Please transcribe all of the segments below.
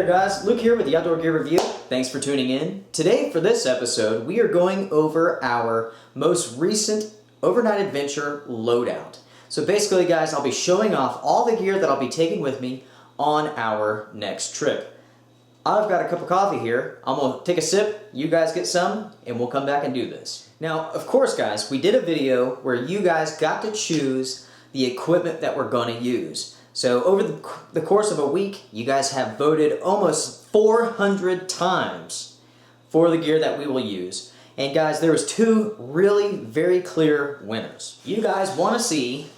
guys, Luke here with the Outdoor Gear Review. Thanks for tuning in. Today for this episode, we are going over our most recent overnight adventure loadout. So basically guys, I'll be showing off all the gear that I'll be taking with me on our next trip. I've got a cup of coffee here. I'm going to take a sip, you guys get some, and we'll come back and do this. Now, of course guys, we did a video where you guys got to choose the equipment that we're going to use. So over the course of a week, you guys have voted almost 400 times for the gear that we will use. And guys, there was two really very clear winners. You guys want to see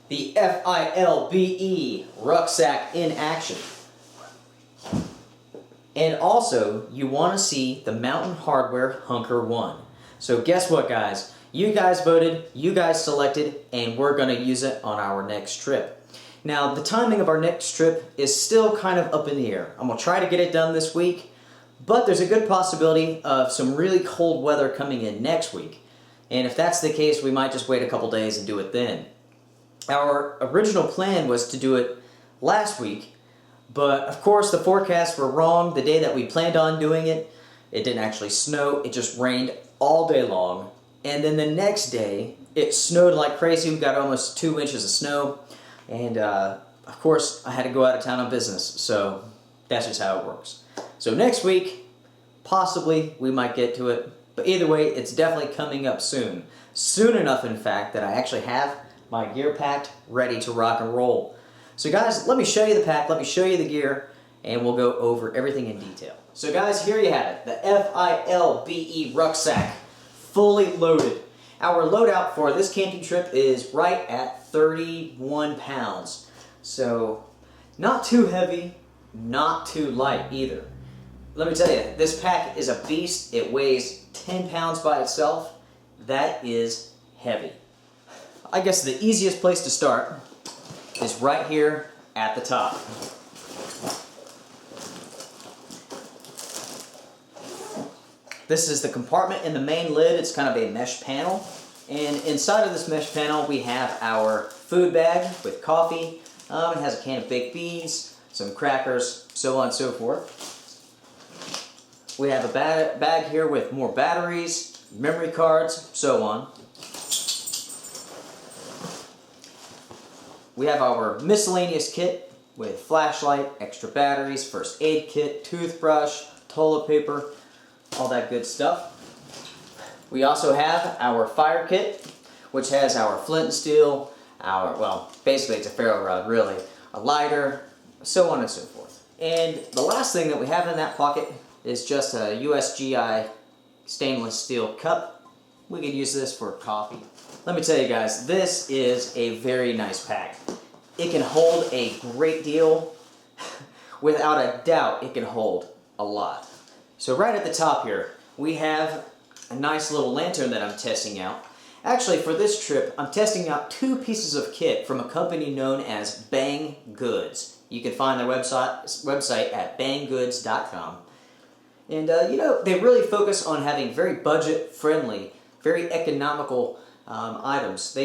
the FILBE rucksack in action. And also, you want to see the Mountain Hardwear Hunker 1. So guess what guys? You guys voted, you guys selected, and we're going to use it on our next trip. Now, the timing of our next trip is still kind of up in the air. I'm going to try to get it done this week, but there's a good possibility of some really cold weather coming in next week. And if that's the case, we might just wait a couple days and do it then. Our original plan was to do it last week, but of course the forecasts were wrong. The day that we planned on doing it, it didn't actually snow. It just rained all day long. And then the next day, it snowed like crazy. We got almost 2 inches of snow. And of course, I had to go out of town on business, so that's just how it works. So next week, possibly, we might get to it. But either way, it's definitely coming up soon. Soon enough, in fact, that I actually have my gear packed, ready to rock and roll. So guys, let me show you the pack, let me show you the gear, and we'll go over everything in detail. So guys, here you have it, the FILBE rucksack, fully loaded. Our loadout for this camping trip is right at 31 pounds. So, not too heavy, not too light either. Let me tell you, this pack is a beast. It weighs 10 pounds by itself. That is heavy. I guess the easiest place to start is right here at the top. This is the compartment in the main lid. It's kind of a mesh panel. And inside of this mesh panel, we have our food bag with coffee. It has a can of baked beans, some crackers, so on and so forth. We have a bag here with more batteries, memory cards, so on. We have our miscellaneous kit with flashlight, extra batteries, first aid kit, toothbrush, toilet paper, all that good stuff. We also have our fire kit, which has our flint and steel, well, basically it's a ferro rod, really, a lighter, so on and so forth. And the last thing that we have in that pocket is just a USGI stainless steel cup. We could use this for coffee. Let me tell you guys, this is a very nice pack. It can hold a great deal. Without a doubt, it can hold a lot. So right at the top here, we have a nice little lantern that I'm testing out. Actually, for this trip, I'm testing out 2 pieces of kit from a company known as Bang Goods. You can find their website at banggoods.com. And you know, they really focus on having very budget-friendly, very economical items.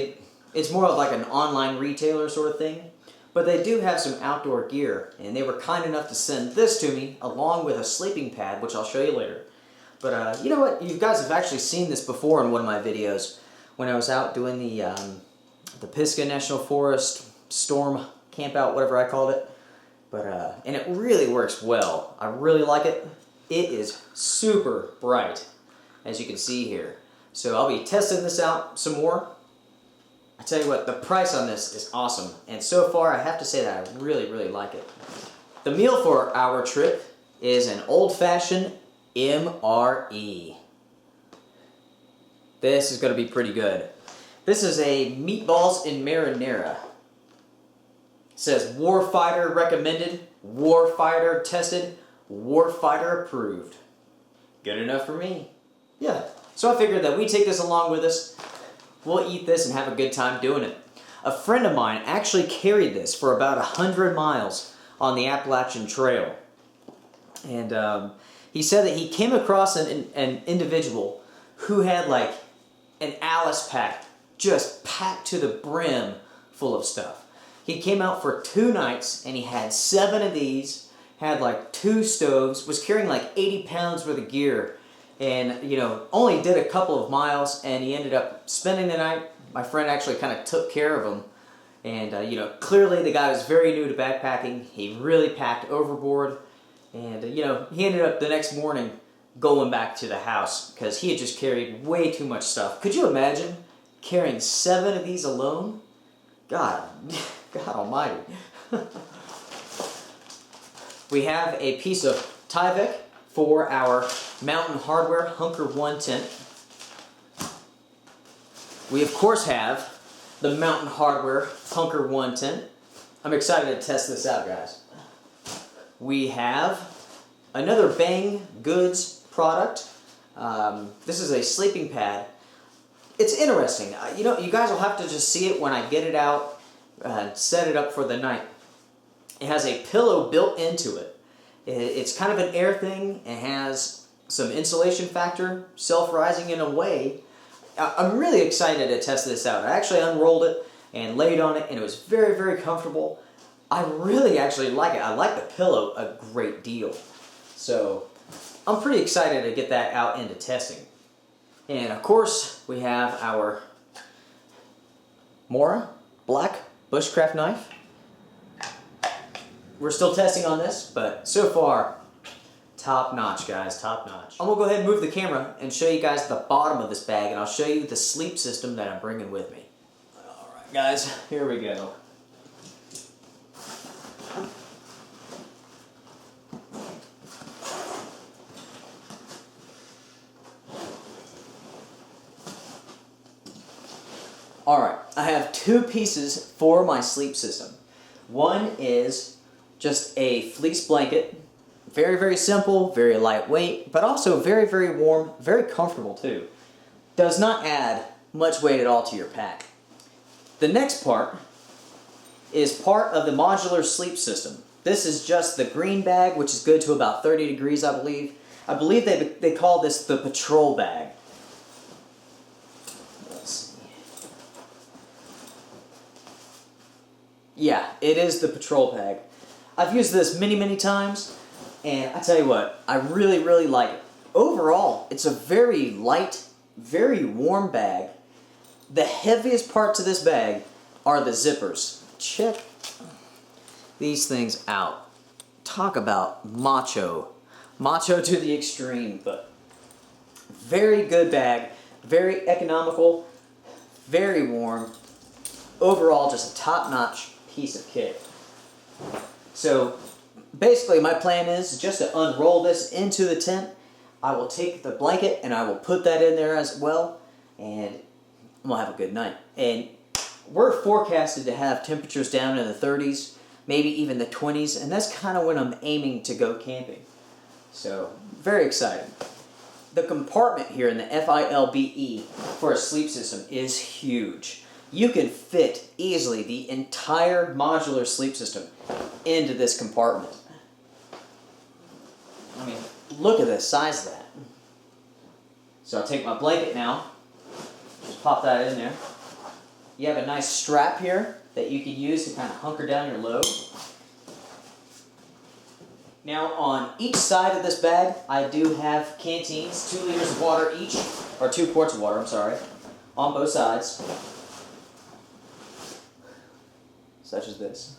It's more of like an online retailer sort of thing. But they do have some outdoor gear, and they were kind enough to send this to me, along with a sleeping pad, which I'll show you later. But you know what? You guys have actually seen this before in one of my videos when I was out doing the Pisgah National Forest storm camp out, whatever I called it. But and it really works well. I really like it. It is super bright, as you can see here. So I'll be testing this out some more. I tell you what, the price on this is awesome. And so far, I have to say that I really, really like it. The meal for our trip is an old-fashioned MRE. This is going to be pretty good. This is a meatballs in marinara. It says warfighter recommended, warfighter tested, warfighter approved. Good enough for me. Yeah, so I figured that we take this along with us. We'll eat this and have a good time doing it. A friend of mine actually carried this for about 100 miles on the Appalachian Trail. And he said that he came across an individual who had like an Alice pack just packed to the brim full of stuff. He came out for 2 nights and he had 7 of these had like 2 stoves, was carrying like 80 pounds worth of gear, and only did a couple of miles, and he ended up spending the night. My friend actually kind of took care of him, and clearly the guy was very new to backpacking. He really packed overboard, and he ended up the next morning going back to the house because he had just carried way too much stuff. Could you imagine carrying 7 of these alone? God almighty. We have a piece of Tyvek for our Mountain Hardwear Hunker 1 tent. We of course have the Mountain Hardwear Hunker 1 tent. I'm excited to test this out, guys. We have another Bang Goods product. This is a sleeping pad. It's interesting. You guys will have to just see it when I get it out and set it up for the night. It has a pillow built into it. It's kind of an air thing. It has some insulation factor, self-rising in a way. I'm really excited to test this out. I actually unrolled it and laid on it, and it was very, very comfortable. I really actually like it. I like the pillow a great deal. So I'm pretty excited to get that out into testing. And of course, we have our Mora Black Bushcraft knife. We're still testing on this, but so far, top notch, guys, top notch. I'm gonna go ahead and move the camera and show you guys the bottom of this bag, and I'll show you the sleep system that I'm bringing with me. All right, guys, here we go. All right, I have 2 pieces for my sleep system. One is just a fleece blanket. Very, very simple, very lightweight, but also very, very warm, very comfortable too. Does not add much weight at all to your pack. The next part is part of the modular sleep system. This is just the green bag, which is good to about 30 degrees, I believe. I believe they call this the patrol bag. Let's see. Yeah, it is the patrol bag. I've used this many, many times, and I tell you what, I really, really like it. Overall, it's a very light, very warm bag. The heaviest parts of this bag are the zippers. Check these things out. Talk about macho. Macho to the extreme, but very good bag, very economical, very warm. Overall, just a top-notch piece of kit. So basically my plan is just to unroll this into the tent. I will take the blanket and I will put that in there as well, and we'll have a good night. And we're forecasted to have temperatures down in the 30s, maybe even the 20s, and that's kind of when I'm aiming to go camping. So very excited. The compartment here in the FILBE for a sleep system is huge. You can fit easily the entire modular sleep system into this compartment. I mean, look at the size of that. So I'll take my blanket now, just pop that in there. You have a nice strap here that you can use to kind of hunker down your load. Now on each side of this bag, I do have canteens, 2 liters of water each, or 2 quarts of water, I'm sorry, on both sides. Such as this.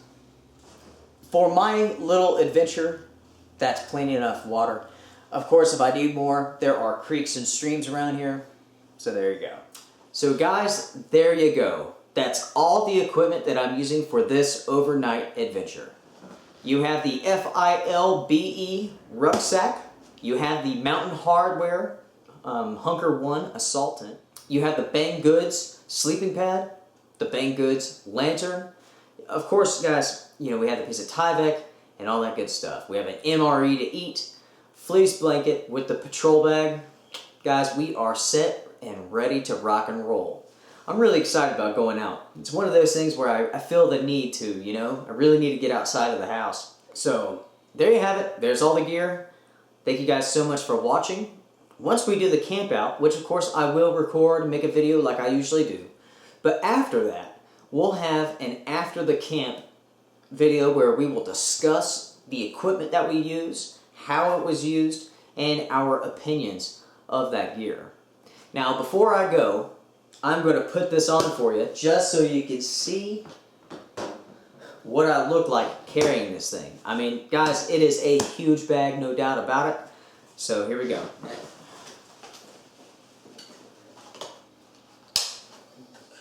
For my little adventure, that's plenty enough water. Of course, if I need more, there are creeks and streams around here, so there you go. So guys, there you go. That's all the equipment that I'm using for this overnight adventure. You have the FILBE rucksack. You have the Mountain Hardwear Hunker 1 assault tent. You have the Bang Goods sleeping pad, the Bang Goods lantern. Of course, guys, we have a piece of Tyvek and all that good stuff. We have an MRE to eat, fleece blanket with the patrol bag. Guys, we are set and ready to rock and roll. I'm really excited about going out. It's one of those things where I feel the need to, I really need to get outside of the house. So, there you have it. There's all the gear. Thank you guys so much for watching. Once we do the camp out, which of course I will record and make a video like I usually do, but after that, we'll have an after the camp video where we will discuss the equipment that we use, how it was used, and our opinions of that gear. Now, before I go, I'm going to put this on for you just so you can see what I look like carrying this thing. I mean, guys, it is a huge bag, no doubt about it. So here we go.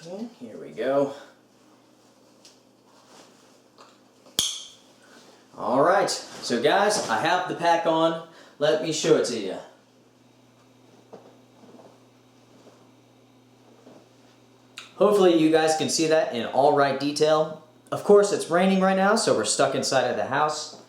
Okay, here we go. Alright, so guys, I have the pack on. Let me show it to you. Hopefully you guys can see that in all right detail. Of course, it's raining right now, so we're stuck inside of the house.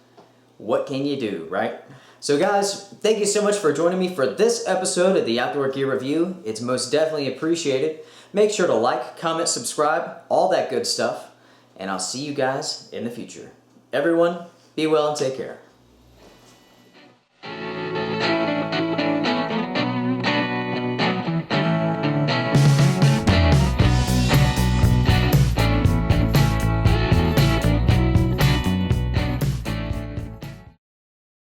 What can you do, right? So guys, thank you so much for joining me for this episode of the Outdoor Gear Review. It's most definitely appreciated. Make sure to like, comment, subscribe, all that good stuff. And I'll see you guys in the future. Everyone, be well and take care.